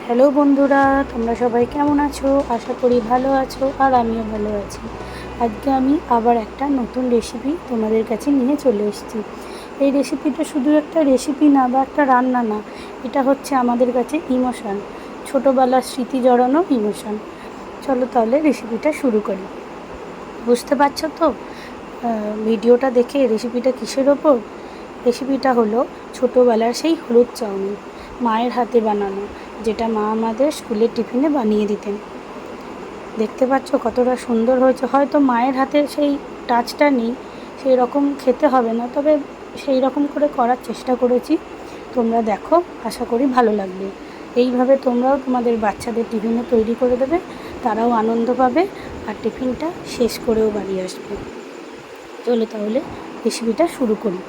Hello বন্ধুরা, তোমরা সবাই কেমন আছো? আশা করি ভালো আছো আর আমিও ভালো আছি। আজকে আমি আবার একটা নতুন রেসিপি তোমাদের কাছে নিয়ে চলে এসেছি। এই রেসিপিটা শুধু একটা রেসিপি না বা একটা রান্না না, এটা হচ্ছে আমাদের কাছে ইমোশন, ছোটোবেলার স্মৃতি জড়ানো ইমোশন। চলো তাহলে রেসিপিটা শুরু করি। বুঝতে পারছো তো ভিডিওটা দেখে রেসিপিটা কিসের ওপর? রেসিপিটা হলো ছোটোবেলার সেই হলুদ চাউমিন, মায়ের হাতে বানানো, যেটা মা আমাদের স্কুলের টিফিনে বানিয়ে দিতেন। দেখতে পাচ্ছ কতটা সুন্দর হয়েছে। হয়তো মায়ের হাতের সেই টাচটা নেই, সেই রকম খেতে হবে না, তবে সেই রকম করে করার চেষ্টা করেছি। তোমরা দেখো, আশা করি ভালো লাগবে। এইভাবে তোমরাও তোমাদের বাচ্চাদের টিফিনে তৈরি করে দেবে, তারাও আনন্দ পাবে আর টিফিনটা শেষ করেও বাড়ি আসবে। চলো তাহলে রেসিপিটা শুরু করি।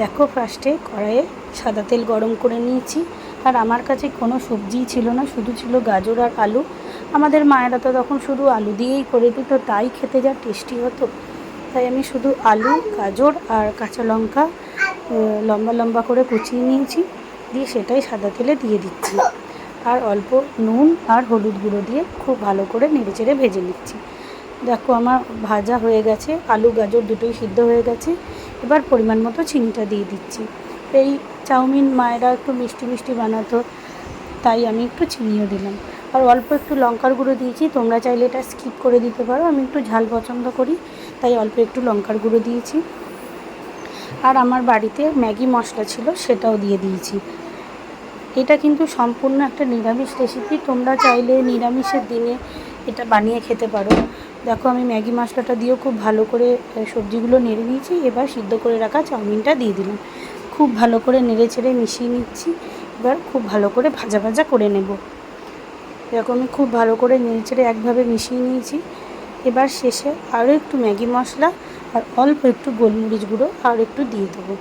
দেখো, ফার্স্টে কড়াইয়ে সাদা তেল গরম করে নিয়েছি। আর আমার কাছে কোনো সবজিই ছিল না, শুধু ছিল গাজর আর আলু। আমাদের মায়েরা তো তখন শুধু আলু দিয়েই করে দিত, তাই খেতে যা টেস্টি হতো। তাই আমি শুধু আলু, গাজর আর কাঁচা লঙ্কা লম্বা লম্বা করে কুচিয়ে নিয়েছি, দিয়ে সেটাই সাদা তেলে দিয়ে দিচ্ছি। আর অল্প নুন আর হলুদ গুঁড়ো দিয়ে খুব ভালো করে নেড়েচেড়ে ভেজে নিচ্ছি। দেখো, আমার ভাজা হয়ে গেছে, আলু গাজর দুটোই সিদ্ধ হয়ে গেছে। এবার পরিমাণ মতো চিনিটা দিয়ে দিচ্ছি। এই চাউমিন মায়েরা একটু মিষ্টি মিষ্টি বানাতো, তাই আমি একটু চিনিও দিলাম। আর অল্প একটু লঙ্কার গুঁড়ো দিয়েছি, তোমরা চাইলে এটা স্কিপ করে দিতে পারো। আমি একটু ঝাল পছন্দ করি, তাই অল্প একটু লঙ্কার গুঁড়ো দিয়েছি। আর আমার বাড়িতে ম্যাগি মশলা ছিল, সেটাও দিয়ে দিয়েছি। এটা কিন্তু সম্পূর্ণ একটা নিরামিষ রেসিপি, তোমরা চাইলে নিরামিষের দিনে এটা বানিয়ে খেতে পারো। দেখো, আমি ম্যাগি মশলাটা দিয়েও খুব ভালো করে সবজিগুলো নেড়ে নিয়েছি। এবার সিদ্ধ করে রাখা চাউমিনটা দিয়ে দিলাম, খুব ভালো করে নেড়ে চেড়ে মিশিয়ে নিচ্ছি। এবার খুব ভালো করে ভাজা ভাজা করে নেব। এরকম আমি খুব ভালো করে নেড়ে চেড়ে একভাবে মিশিয়ে নিয়েছি। এবার শেষে আরও একটু ম্যাগি মশলা আর অল্প একটু গোলমরিচ গুঁড়ো আর একটু দিয়ে দেবো,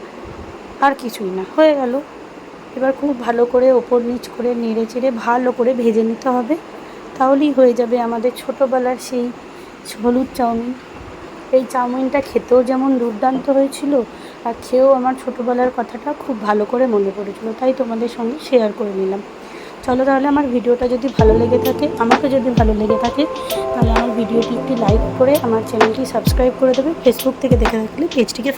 আর কিছুই না, হয়ে গেল। এবার খুব ভালো করে ওপর নিচ করে নেড়ে চেড়ে ভালো করে ভেজে নিতে হবে, তাহলেই হয়ে যাবে আমাদের ছোটোবেলার সেই হলুদ চাউমিন। এই চাউমিনটা খেতেও যেমন দুর্দান্ত হয়েছিল, আর খেয়েও আমার ছোটোবেলার কথাটা খুব ভালো করে মনে পড়েছিল, তাই তোমাদের সঙ্গে শেয়ার করে নিলাম। চলো তাহলে, আমার ভিডিওটা যদি ভালো লেগে থাকে, আমাকে যদি ভালো লেগে থাকে, তাহলে আমার ভিডিওটি একটি লাইক করে আমার চ্যানেলটি সাবস্ক্রাইব করে দেবে। ফেসবুক থেকে দেখে থাকলে পেজটিকে